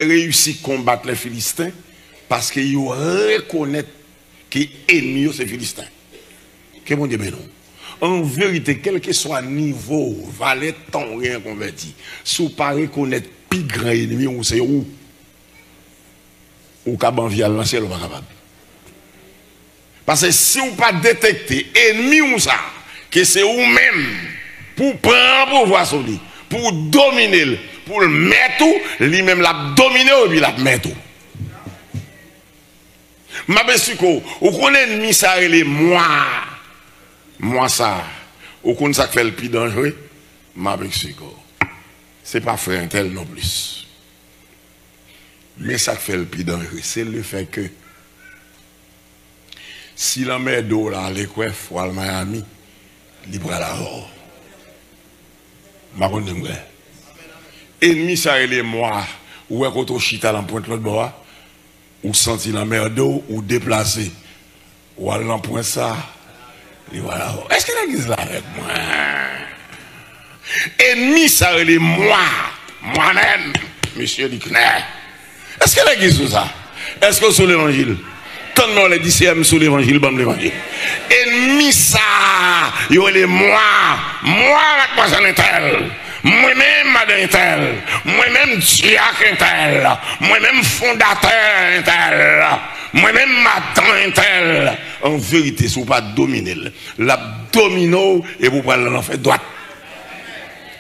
réussi à combattre les Philistins parce qu'ils reconnaissent que l'ennemi c'est Philistins. Que mon Dieu ben non. En vérité, quel que soit le niveau, valet, temps, rien converti, si vous ne reconnaissez pas plus grand ennemi, ou c'est où? Ou caban via lancer, ou pas capable. Parce que si vous ne pas détecter ennemi ou ça, que c'est vous-même, pour prendre pouvoir sur lui, pour dominer, pour le mettre, lui-même l'a dominer ou bien l'a mettre. Ma bessuko, ou connaissez ennemi ça, il est moi ça, ou connaissez ça fait le plus dangereux, ma bessuko. C'est pas frère tel non plus. Mais ça fait le plus dangereux, c'est le fait que si la mer d'eau là, l'équerre, ou à Miami, il prend la mort. Ma bonne demeure. Ennemi ça il est moi, ou est quand on chita dans pointe l'autre bois, ou senti la mer d'eau, ou déplacé, ou à l'empoint ça, et voilà. Est-ce que l'église là avec moi? Ennemi ça il est moi-même, monsieur Dickner. Est-ce que l'église ça? Est-ce que c'est l'évangile? Tant non les disciples sur l'évangile, bon l'évangile. Ennemi ça, il est moi j'en ai tel. Moi-même madame tel. Moi-même diacre tel. Moi-même fondateur tel. Moi-même madame tel. En vérité, si vous ne pas dominer, l'abdomino et vous prenez l'enfer droite.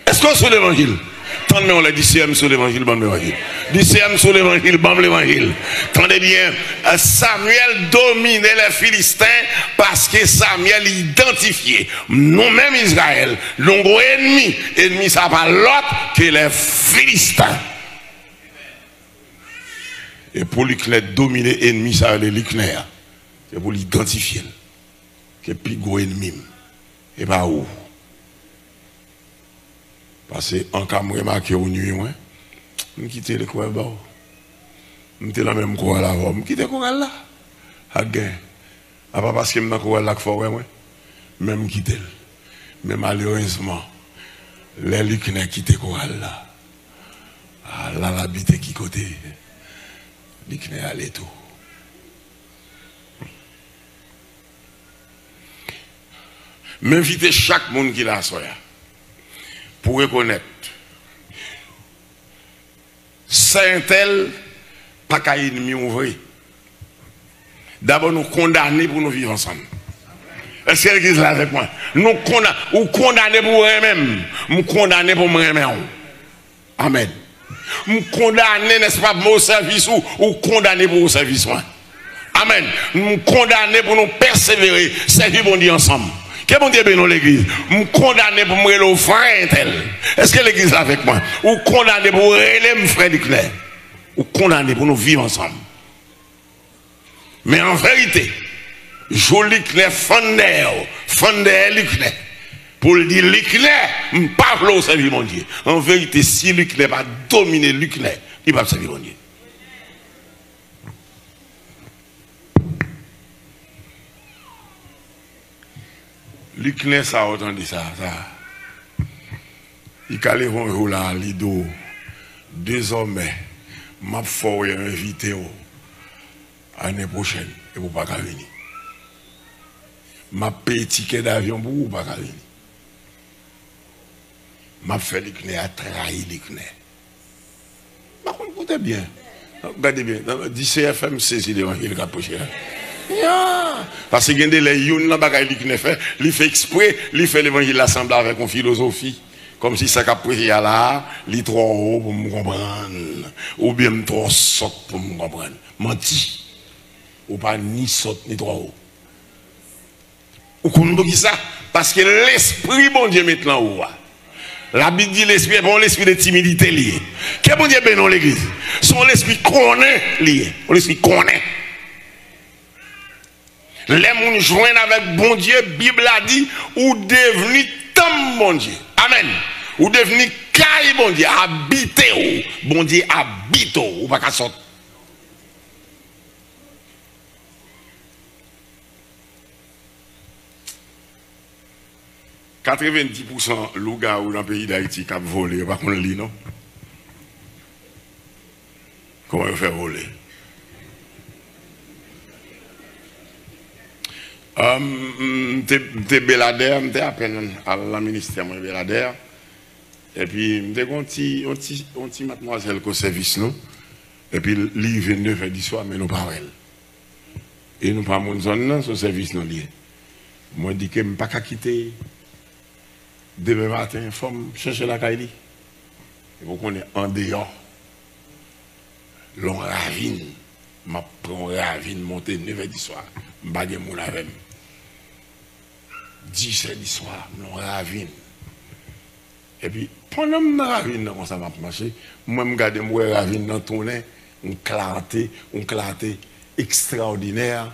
Est-ce que c'est l'évangile? Tant on les disciples sur l'évangile, bon l'évangile. Disciples sur l'évangile, bon l'évangile. Tendez bien, Samuel dominait les Philistins parce que Samuel identifiait nous-mêmes Israël, nos ennemis. Ennemi, ça pas l'autre que les Philistins. Et pour lui dominer ennemi, ça les Luckner. C'est pour l'identifier. Que plus gros ennemi. Et pas où? Parce que en cas de remarquer au nuit, je quitte le coin là. Je suis dans le même coin là. Je quitte le coin là. Pas parce que je suis dans le coin là que je même quitte. Mais malheureusement, les Luckner quittent le coin là. Là, l'habité qui côté. Luckner allait tout. M'inviter chaque monde qui l'a soya. Pour reconnaître Saint-Tel pas qu'à ennemi ouvrir. D'abord nous condamner pour nous vivre ensemble. Est-ce que l'église là avec moi? Nous condamner pour eux-mêmes. Nous condamner pour moi-même. Amen. Nous condamner, n'est-ce pas, pour mon service ou condamner pour mon service. Amen. Nous condamner pour nous persévérer, servir bon Dieu ensemble. Que bon Dieu bénisse l'église. Nous condamner pour me le frère tel. Est-ce que l'église est avec moi? Ou condamner pour relèver mon frère du clair. Ou condamner pour nous vivre ensemble. Mais en vérité, joli clair fondé Leclerc. Pour le dire Leclerc, je ne pas vouloir servir mon Dieu. En vérité, si Leclerc va dominer Leclerc, il va servir mon Dieu. Leclerc, ça a entendu ça. Il a levé un jour là, Lido. Désormais, m'a fait inviter l'année prochaine et vous ne pouvez pas venir. M'a payé ticket d'avion pour vous ne pouvez pas venir. M'a fait Leclerc, a trahi Leclerc. Par contre, écoutez bien. Regardez bien. Dit CFM, c'est l'évangile qui a poché. Parce que les youn la bagaille qui fait, il fait exprès, il fait l'évangile l'assemblée avec une philosophie, comme si ça caprait là, il trop haut pour me comprendre, ou bien trop sotte pour me comprendre. Menti, ou pas ni sotte ni trop haut. Ou comprenez ça? Parce que l'esprit bon Dieu maintenant haut. La Bible dit l'esprit est bon, l'esprit de timidité lié. Qu'est-ce que bon Dieu bénit l'église? Son l'esprit connaît lié, l'esprit connaît. Les gens joignent avec bon Dieu, Bible a dit, ou devenir tam bon Dieu. Amen. Ou devenir caille bon Dieu, habiter ou. Bon Dieu habite ou pas qu'à sortir. « 90% louga ou dans le pays d'Haïti qui a volé, par contre, non? Comment il fait voler? J'étais Belader, j'étais à peine à la ministère de Belader. Et puis, j'étais un petit mademoiselle au service, nous. Et puis, il vient de faire du soir, mais nous pas elle. Et nous pas mon zone, ce service nous lié. Moi, je dis que je ne peux pas quitter demain matin, il faut chercher la caille. Et vous connaissez en dehors. L'on ravine. Je prends ravine, monter 9h du soir. Je bague mon avec 10h du soir, l'on ravine. Et puis, pendant que je ravine, comme ça m'a marché, moi, je regarde mon ravine dans ton nez, un clarté extraordinaire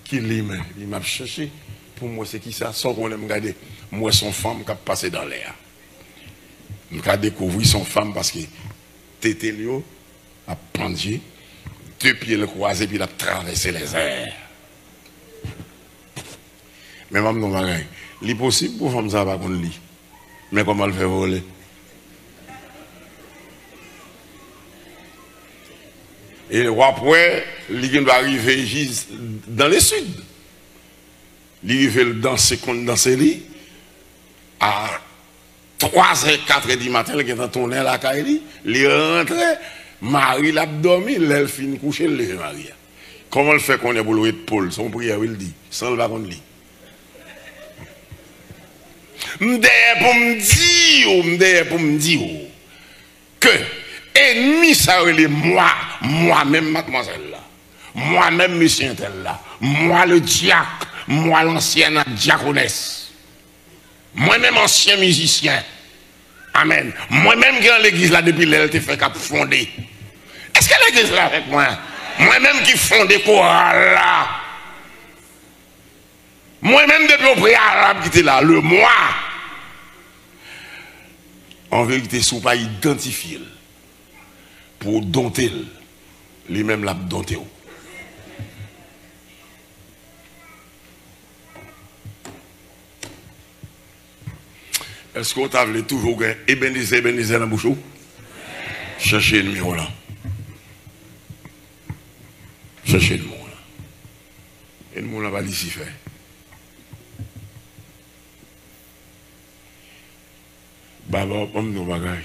qui m'a cherché. Pour moi, c'est qui ça? Sans qu'on me regarde, moi, son femme qui a passé dans l'air. Je vais découvrir son femme parce que Tétélio a pendu, 2 pieds le croisé, puis il a traversé les airs. Mais même non, il est possible pour femme ça pas qu'on lit. Mais comment le faire voler? Et après, il doit arriver dans le sud. Il arrive dans ses lits à 3h, 4h du matin, il est tourné à la caille, il rentre, Marie l'a dormi, elle finit coucher, le Marie. Comment le fait qu'on est pour le Paul? Son prière, il dit, sans le baron lit. M'dère pour me dire que ennemi ça relève moi-même mademoiselle là, moi-même monsieur tel là, moi le diacre, moi l'ancienne diaconesse, moi-même ancien musicien, amen, moi-même qui dans l'église là depuis l'elle te fait cap fondé. Est-ce que l'église là avec moi, moi-même qui fondé chorale là, moi-même depuis au préalable qui était là, le moi. En vérité, si vous pas identifié pour dompter, lui-même l'a dompté. Est-ce qu'on t'a toujours Ebenezer dans la bouche? Cherchez le numéro là. Cherchez le numéro là. Et le monde va d'ici faire. Baba, nous bagaille.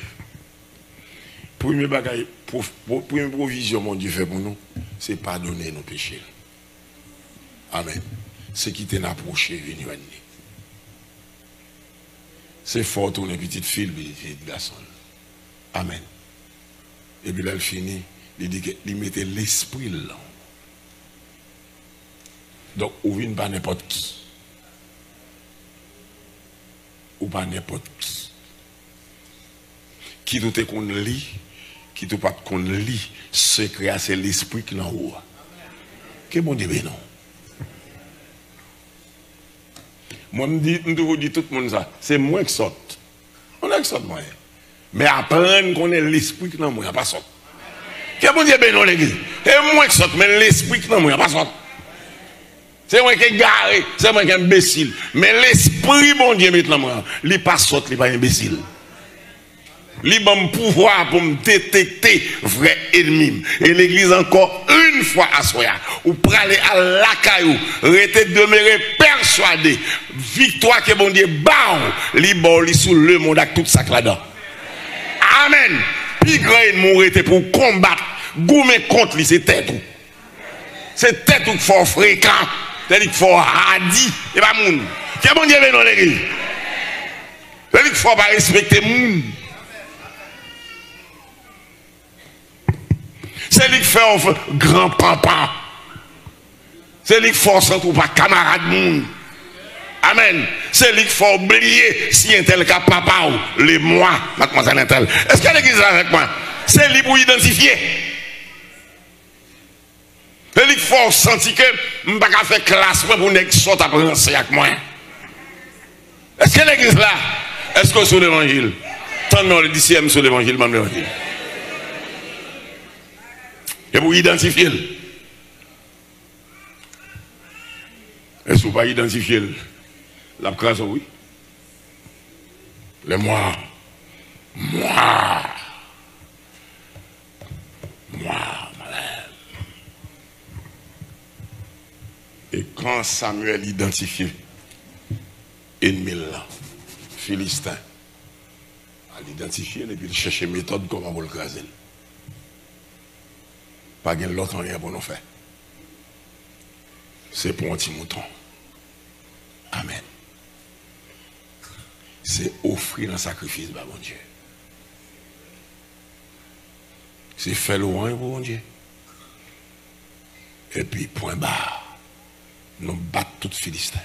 Premier bagaille, première provision, mon Dieu fait pour nous, c'est pardonner nos péchés. Amen. C'est quitter l'approcher, venir. C'est fort tourner petite fille, petite garçon. Amen. Et puis là, elle finit, il dit qu'il mettait l'esprit là. Donc, ou vient pas n'importe qui. Ou pas n'importe qui. Qui tout est qu'on lit, qui tout pas qu'on lit, secret c'est l'esprit qui est en haut. Que bon Dieu, non. Moi, je vous dis tout le monde ça, c'est moi qui saute. On a qui saute, moi. Mais apprendre qu'on est l'esprit qui est en moi, il n'y a pas saute. Que bon Dieu, non, l'église. C'est moi qui saute, mais l'esprit qui est en moi, il n'y a pas saute. C'est moi qui est garé, c'est moi qui est imbécile. Mais l'esprit, bon Dieu, maintenant, il n'est pas saute, il n'est pas imbécile. Il a un pouvoir pour me détecter vrai ennemi. Et l'église encore une fois à soi, ou pour aller à la caillou, rester demeuré persuadé, victoire que bon Dieu bat, li sous le monde avec tout ça là-dedans. Amen. Puis grand ennemi était pour combattre, goumer contre lui, c'est tête. C'est tête qu'il faut fréquent, c'est-à-dire qu'il faut hardi, et pas moun. Que bon Dieu vient dans l'église. C'est-à-dire qu'il faut pas respecter moun. C'est lui qui fait un grand papa. C'est lui qui force ou pas camarade moun. Amen. C'est lui qui faut oublier si un tel cas papa ou les moi, mademoiselle un tel. Est-ce que l'église est avec moi? C'est lui pour identifier. C'est lui qui faut sentir que je ne peux pas faire classe pour ne sorte après avec moi. Est-ce que l'église là? Est-ce que sur l'évangile? Tant non, le disciple sur l'évangile, même l'évangile. Et vous identifiez. Est-ce que vous pas identifier la classe, oui? Le moi. Quand Samuel identifie ennemi là, Philistin, à l'identifier et puis il cherche une méthode comment pour le craser. Pas de l'autre rien pour nous faire. C'est pour un petit mouton. Amen. C'est offrir un sacrifice à mon Dieu. C'est faire loin pour mon Dieu. Et puis, point barre, nous battons tous les Philistins.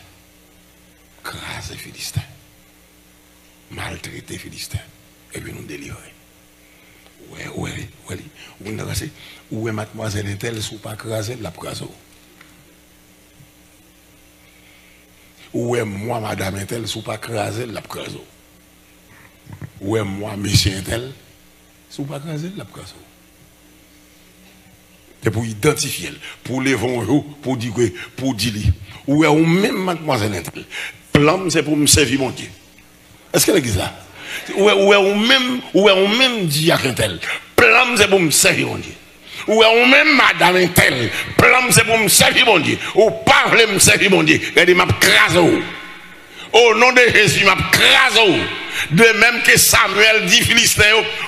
Craser Philistins. Maltraiter Philistins. Et puis nous délivrer. Où est mademoiselle Intel, si vous pas craser, la craser. Où est moi, madame Intel, si vous pas craser, la craser. Où est moi, monsieur Intel, si vous pas craser, la craser. C'est pour identifier, pour les vendre, pour dire, où est même mademoiselle Intel. Plan, c'est pour me servir mon Dieu. Est-ce qu'elle est ça? Où est même diacre Intel. Plan, c'est pour me servir mon Dieu. Ou même madame Intel. Plan, c'est pour me servir mon Dieu. Ou parler me servir mon Dieu. Elle dit, m'a crasé. Au nom de Jésus, m'a crasé. De même que Samuel dit Philistin,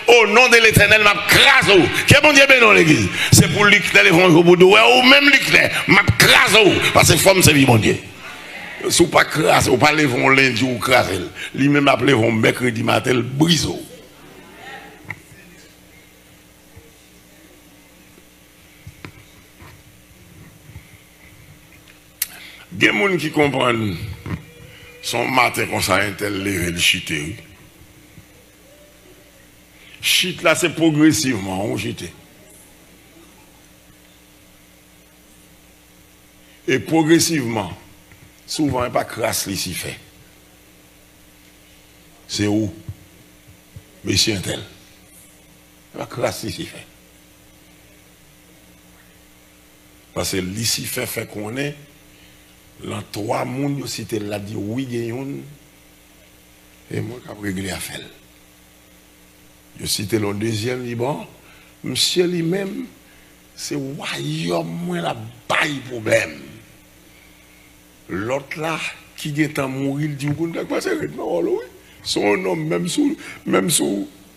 au nom de l'Éternel, m'a crasé. Qu'est-ce bon Dieu béni l'église? C'est pour lui que les vont au ou même lui que m'a crasé. Parce que femme servir mon Dieu. Si vous pas crasé, vous pas lever lundi ou crasé. Lui-même appelé mercredi matin, briseau. Il y a des gens qui comprennent son matin comme ça, un tel levé le chiter. Chite là, c'est progressivement, on chite. Et progressivement, souvent, il n'y a pas crasse ici fait. C'est où? Monsieur un tel. Il n'y a pas crasse ici fait. Parce que l'ici fait qu'on est. Dans 3 mondes, si tu l'as dit oui, gagne, et moi, je vais régler à faire. Je cite le deuxième, dit bon, monsieur lui-même, c'est royaume, moi, la baille problème. L'autre là, qui est en mourir, il dit, vous ne pas c'est non, oui. Son nom, même sous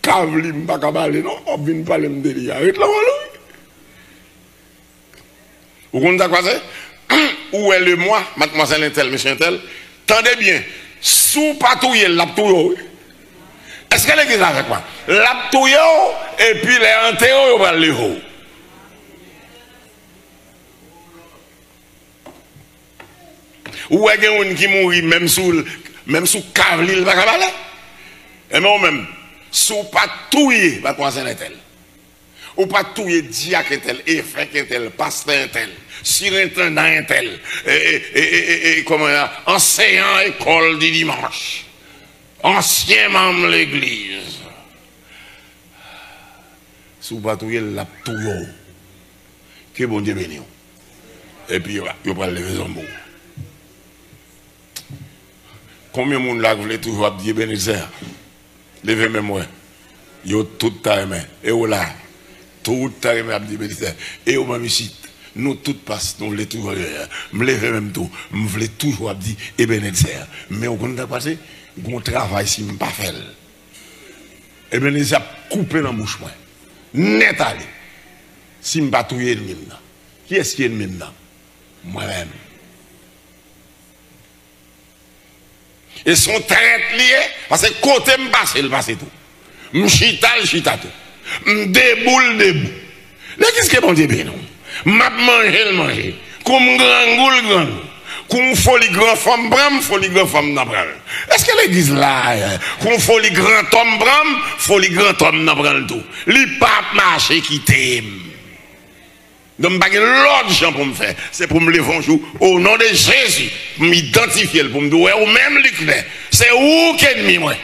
cave, il ne va pas parler, non, on vient parler de délire. Arrête là, oui. Vous comprenez quoi c'est? Où est le moi, mademoiselle Intel, monsieur Intel? Tendez bien, sous patouille, l'aptouille. Est-ce qu'elle est avec moi? L'aptouille, et puis les enterrés, on va le haut. Où est quelqu'un qui mourit, même sous Carlil, il va parler? Et moi-même, sous patouille, mademoiselle Intel. Ou patouille, diacre Intel, évêque Intel, pasteur Intel. Surintendant un tel, enseignant école du dimanche, ancien membre de l'église. Sous patrouille la touyo, que bon Dieu béni. Et puis il va lever son mot. Combien de monde là voulait toujours dire bénézer? Levez même moi. Yo tout ta main. Et là, tout ta main dire bénézer. Et au même ici. Nous toutes passent, nous voulons toujours, me lever même tout, me voulons toujours dire, et bien, mais au contraire, passé, mon travail, si je ne pas faire. Et bien, ils ont coupé dans la bouche, net allé. Si je ne pas touiller le mine, qui est-ce qui est le mine? Moi-même. Et son traite lié, parce que côté me passe, il passe tout. Je chita tout. Je déboule. Qu'est-ce que bon Dieu béni? M'a manger. Comme grand. Comme folie grand femme bram, folie grand femme n'abral. Est-ce que l'église là, comme folie grand homme bram, folie grand homme n'abral tout. Li pas marcher qui t'aime. Donc, je n'ai pas l'autre gens pour me faire. C'est pour me lever un jour au nom de Jésus, m'identifier pour me dire, ou même l'éclair. C'est où qu'est ennemi, moi?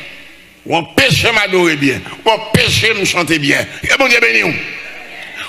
Ou empêche m'adorer bien, ou empêche me chanter bien. Et bon Dieu béni.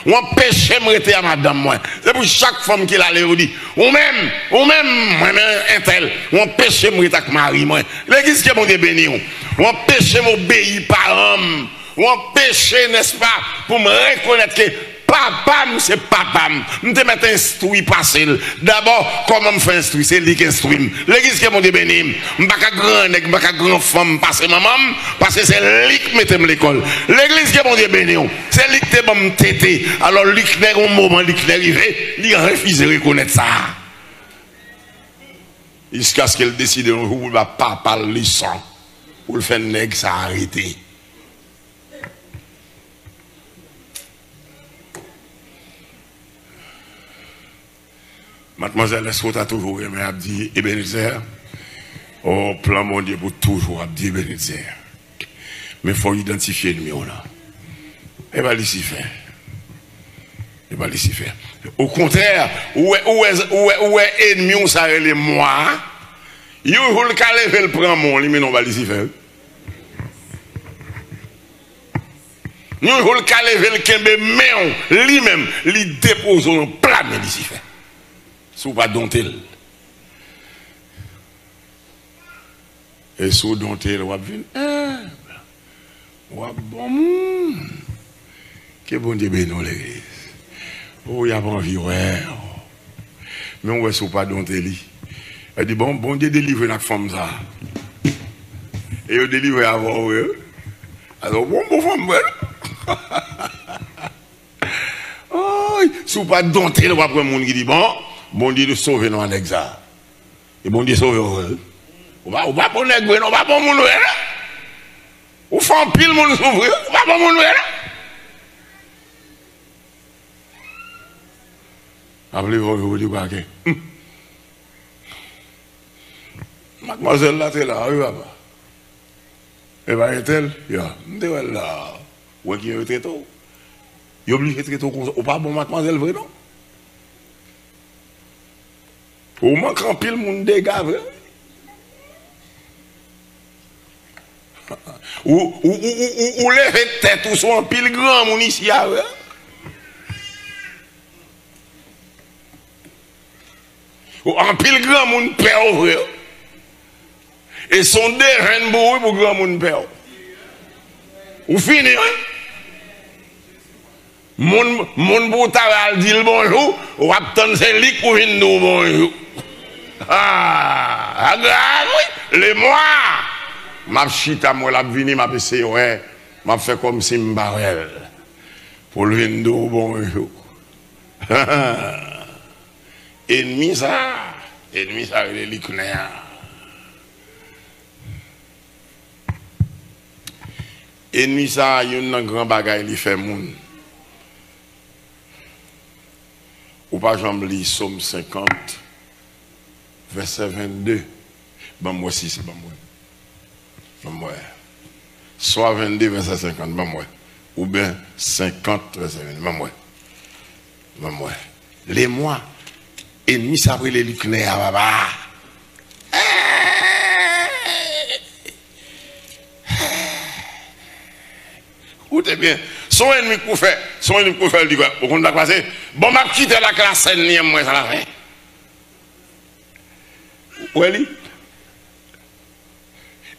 Ou empêche me rester à madame, moi. C'est pour chaque femme qui l'a l'air, dit, ou même, moi-même, un tel, ou empêche me rester avec Marie, moi. L'église qui est bon Dieu béni. Ou empêche m'obéir par homme. Ou empêche, n'est-ce pas, pour me reconnaître que Papa, c'est papa. Je te mets instruit passer. D'abord, comment me faire instruire? C'est lui qui instruit. L'église qui mon Dieu béni. Je ne suis pas grand, je ne suis pas grand femme passer maman, parce que c'est lui qui mette l'école. L'église qui mon Dieu béni. C'est lui qui te bon tété. Alors, lui qui est au moment, lui qui est arrivé, il a refusé de reconnaître ça. Jusqu'à ce qu'elle décide un jour, il ne va pas parler sans. Pour le faire nègre, ça a arrêté. Mademoiselle, est-ce que tu as toujours aimé Abdi Ebenezer? Oh, plan mon Dieu pour toujours Abdi Ebenezer. Mais il faut identifier le mieux là. Et bien, ici fait. Et bien, ici fait. Au contraire, où est ennemi, ça est moi? Il y a le calé, le prend mon, lui, mais non, va ici faire. Nous avons le calé, le kembe, mais lui-même, il dépose en plat, mais ici fait. Sous pas dontel. Et sous dontel, on va venir. Bon monde. Que bon Dieu bénisse l'église. Oh, il y a pas envie, ouais. Mais on va sous pas dontel. Elle dit, bon Dieu délivre la femme ça. Et il délivre avant, ouais. Alors, bon femme, ouais. Oh, sous pas dontel, on va prendre monde qui dit, bon Dieu de sauver nous en exil. Et bon Dieu sauver. On va pas négocier, on va pas mon nouer. On fait un pile mon s'ouvrir, on va pas mon nouer. Appelez-vous, vous dites quoi? Mademoiselle là, t'es là, oui, papa. Et bien, est-elle? Ya, m'te là. Où qui est très tôt? Il est obligé de très tôt comme ça. Ou pas bon, mademoiselle, vrai, non? Ou manque en pile mon dégât, vrai? Ou lever tête, ou soit en pile grand, mon ici, vrai? Ou en pile grand, mon père, vrai? Et son dérain pour grand mon père. Ou fini, hein? Mon boutaral dit le bonjour, ou attend c'est lui pour venir nous bonjour. Ah, oui, les mois. Ma chita, moi, la vini, ma pc, ouais, m'a fait comme si m'barrel. Pour le venir nous bonjour. Ennemi ça, il est l'icnéa. Ennemi ça, il y a un grand bagage qui fait moun. Ou pas j'en lis Somme 50, verset 22. Ben moi si c'est ben moi. Ben moi. Soit 22, verset 50, ben moi. Ou bien 50, verset 22, ben moi. Ben moi. Les mois, ennemi ça brûle les lucnéa, baba. Écoutez bien, son ennemi pour faire, il dit quoi? Au compte de la classe, bon, m'a quitté la classe, moi, ça l'a fait. Où est-ce?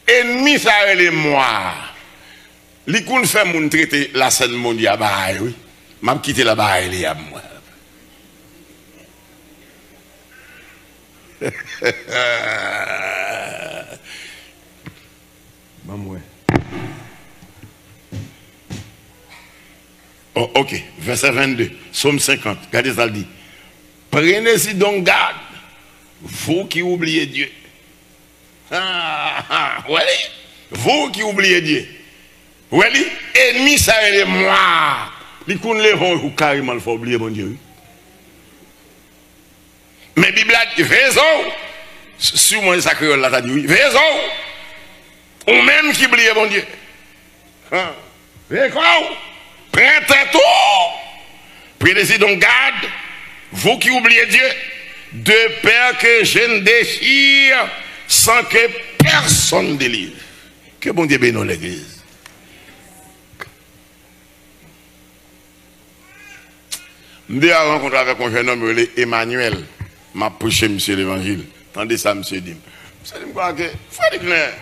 Ennemi, ça est moi. Li qu'on fait mon traiter la scène mondiale, bah oui. M'a quitté la bah il y a moi. Maman. Oh, ok, verset 22, Somme 50, regardez ça le dit. Prenez-y donc garde, vous qui oubliez Dieu. Oui, vous qui oubliez Dieu. Oui, ennemi ça est moi. Les qu'on les vont carrément il faut oublier mon Dieu. Mais Bible a dit, raison, sur mon sacré là, t'as dit oui, raison, ou même qui oublie mon Dieu. D'accord? Prêtez tout. Prenez-y donc garde, vous qui oubliez Dieu, de peur que je ne déchire sans que personne délivre. Que bon Dieu bénisse l'église. Je suis rencontré avec un jeune homme, Emmanuel, m'a prêché monsieur l'évangile. Tendez ça, monsieur dit. Monsieur dit quoi que, Frédéric Claire,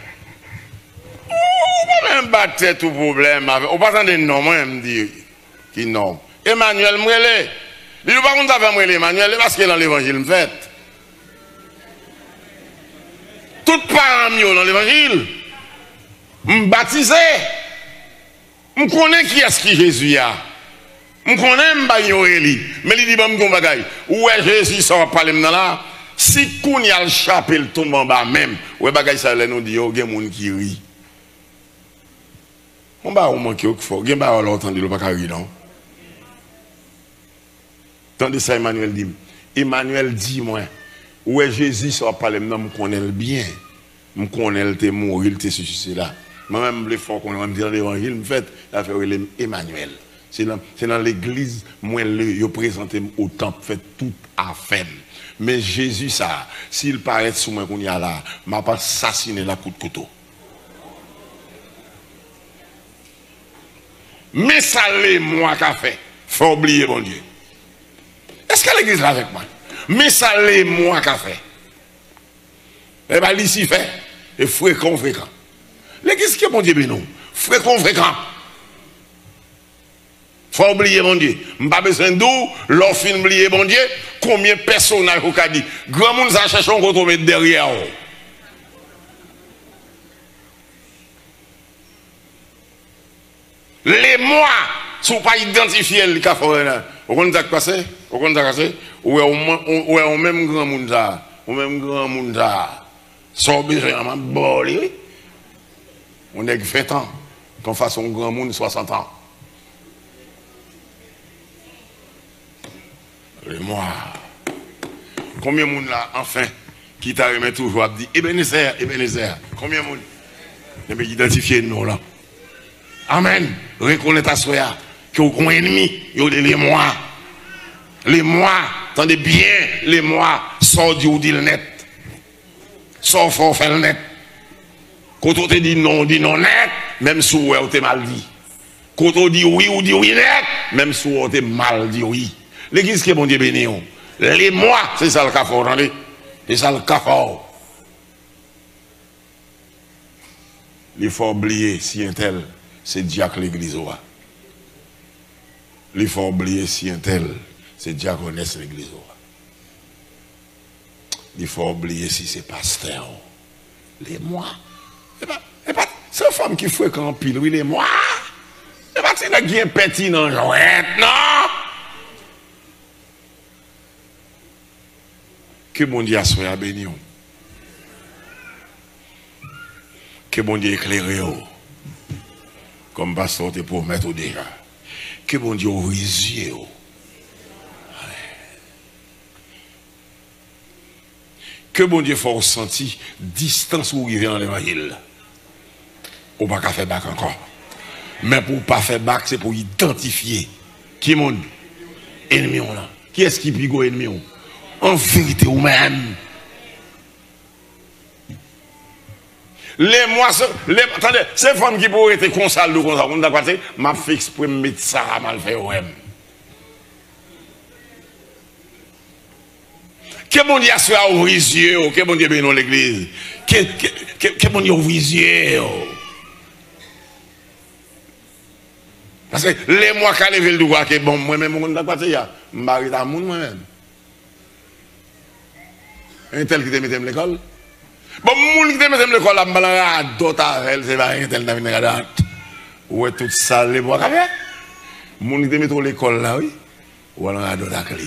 on va même battre tout problème. On va pas attendre non, moi, je me dis, qui non. Emmanuel Mwele. Il ne pas qu'on Mwele Emmanuel parce que dans l'évangile fait. Tout parents dans l'évangile. M'baptisé. M'connais qui est-ce qui Jésus a. M'connais m'bagnoli. Mais il dit bon bagay. Où est Jésus sort parler dans là. Si qu'on y a le chapelle tombe en bas même. Ouais bagay ça nous dit yo gen moun qui rit. On va au manquer au fort. Gen ba on entendu le pas ri non. Tandis ça Emmanuel dit. Emmanuel dit moi. Où est Jésus sort parler non me connaît bien. Me connaît le te mourir le te ceci là. Moi-même, les fois qu'on a dit dans l'évangile, en fait, il a fait Emmanuel. C'est dans l'église, moi, je présente au temple, fait tout à fait. Mais Jésus, ça, s'il paraît sous moi qu'on y a là, m'a pas assassiné la coup de couteau. Mais ça, l'est moi qu'a fait. Faut oublier, mon Dieu. Est-ce que l'église est avec moi? Mais ça, l'est moi qu'a fait. Eh bien, ici, fait. Et fréquent. L'église qui est mon Dieu, non? Fréquent. Faut oublier mon Dieu. M'pas besoin d'où, l'offre oublier mon Dieu, combien de personnages vous avez dit. Grand monde ça cherche qu'on te mettre derrière. Les mois sont pas identifiés le café. Vous comprenez ce qui passe? Vous comprenez ce qui passe? Ou est même grand monde ça, ou même grand monde ça. Sans besoin de m'abolir. On est 20 ans, qu'on fasse un grand monde 60 ans. Et moi, combien de monde là, enfin, qui t'a remis toujours, dit Ebenezer, combien de monde? Mais identifier nous là. Amen. Reconnaître à soi que vous avez un ennemi, vous avez les mois, attendez bien, les mois, sort du dit le net, sort fort fait le net. Quand on te dit non net, même si on te mal dit. Quand on dit oui ou dit oui net, même si on te mal dit oui. L'église qui est bon Dieu béni. Les mois, c'est ça le cafard, attendez. C'est ça le cafard. Il faut oublier si un tel, c'est diacre l'église. Il faut oublier si un tel, c'est diaconesse l'église. Il faut oublier si c'est pasteur. Les mois. C'est une femme qui fréquente pile, oui, les mois. C'est pas que c'est un petit dans le jouette, non. Que bon Dieu soit béni. Que bon Dieu éclaire. Comme pasteur te promettre déjà. Que bon Dieu ouvre les yeux. Que bon Dieu faut sentir distance où il vient dans l'évangile. On va pas faire bac encore. Mais pour pas faire bac, c'est pour identifier qui est mon ennemi là. Qui est-ce qui pigo ennemi? En vérité ou même. Les mois, attendez, ces femmes qui pourraient être consales de comme ça, on a fait, m'a fait exprès mettre ça à mal fait ou même. Que bon Dieu soit ouvrir les yeux, que bon Dieu bénisse l'église. Que bon Dieu ouvre les yeux. Parce que les mois qu'à lever le droit, que bon, moi-même, on a pas fait, je m'arrête à mon moi-même. Un tel qui te mette l'école. Bon, moun qui te mette l'école, je m'arrête d'autres avec c'est pas un tel qui te mette l'école. Ouais, tout ça, les mois qu'à faire. Moun qui te mette l'école là, oui. Ou alors, à d'autres avec.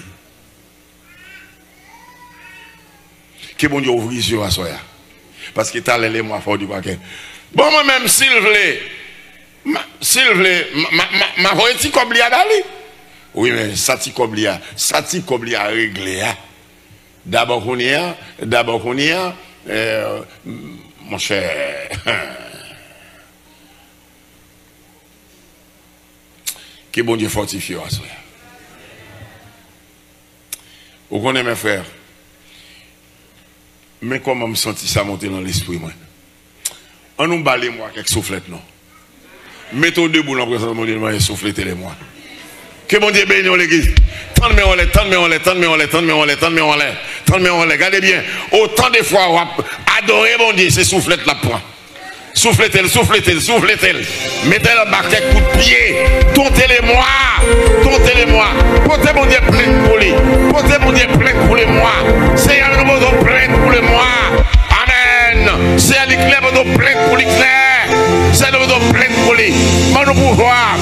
Que bon Dieu ouvre les yeux à soi. Parce que tu as les mois fort du paquet. Bon, moi-même, s'il vous plaît, ma voix est-il coblia d'aller? Oui, mais ça t'y coblia réglé. D'abord qu'on y a, mon cher. Que bon Dieu fortifie à soi. Vous connaissez mes frères? Mais comment me sentis ça monter dans l'esprit, moi? On nous balait, moi, quelques soufflettes, non? Mettons debout dans la présence de mon Dieu, et souffletez-les, moi. Que mon Dieu bénisse l'église. Tendez-moi en l'air. Regardez bien. Autant de fois, adorez mon Dieu, c'est soufflette la point. Souffletez-le. Mettez le bas, quelques coups de pied. Tontez-les, moi. portez les mois. Portez mon Dieu plainte pour lui. Portez mon Dieu plainte pour les mois. Seigneur, nous avons plainte pour les mois. Amen. Seigneur, l'éclair, nous avons plainte pour l'éclair. Seigneur, nous avons plainte pour lui. Mais nous pouvoir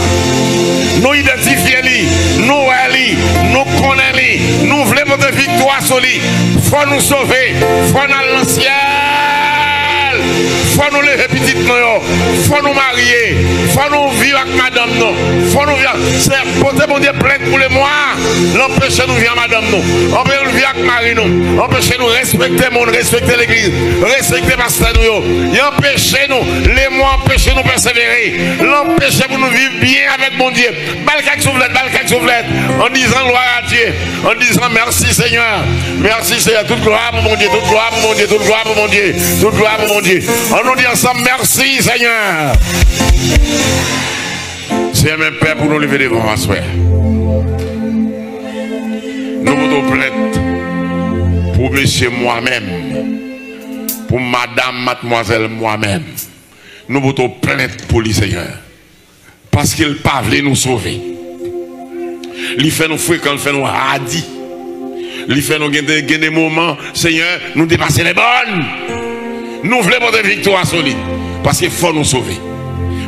nous identifier lui, nous aller, nous connaître lui, nous voulons de victoire sur lui. Faut nous sauver, faut nous aller dans le ciel. Faut nous lever petit nous, faut nous marier, faut nous vivre avec madame nous, faut nous vivre. C'est porter mon Dieu plainte pour les mois, l'empêcher nous vivre madame nous, empêcher nous vivre avec Marie nous, empêcher nous respecter le monde, respecter l'église, respecter pasteur nous, empêcher nous, les mois empêcher nous persévérer, l'empêcher pour nous vivre bien avec mon Dieu. Balcac soufflette, en disant gloire à Dieu, en disant merci Seigneur, merci Seigneur, toute gloire pour mon Dieu, toute gloire pour mon Dieu, toute gloire pour mon Dieu, toute gloire pour mon Dieu. On nous dit ensemble, merci Seigneur. C'est un même Père pour nous lever devant ma soeur. Nous vous plainte pour monsieur moi-même, pour madame, mademoiselle moi-même. Nous vous plainte pour lui Seigneur. Parce qu'il pas voulu nous sauver. Il fait nous fréquents, il fait nous radis. Il fait nous gagner des moments, Seigneur, nous dépasser les bonnes. Nous voulons porter victoire sur lui. Parce qu'il faut nous sauver.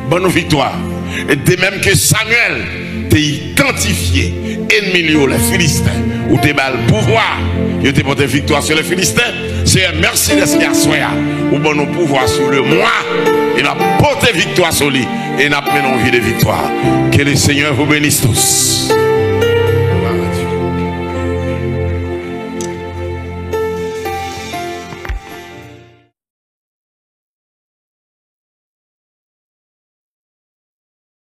Bonne victoire. Et de même que Samuel t'a identifié ennemi les Philistins, ou t'es mal pouvoir, il t'a porté victoire sur les Philistins. C'est un merci de ce qu'il y a soya, ou bon nous pouvoir sur le moi, il a porté victoire sur lui, et il a mené une vie de victoire. Que le Seigneur vous bénisse tous.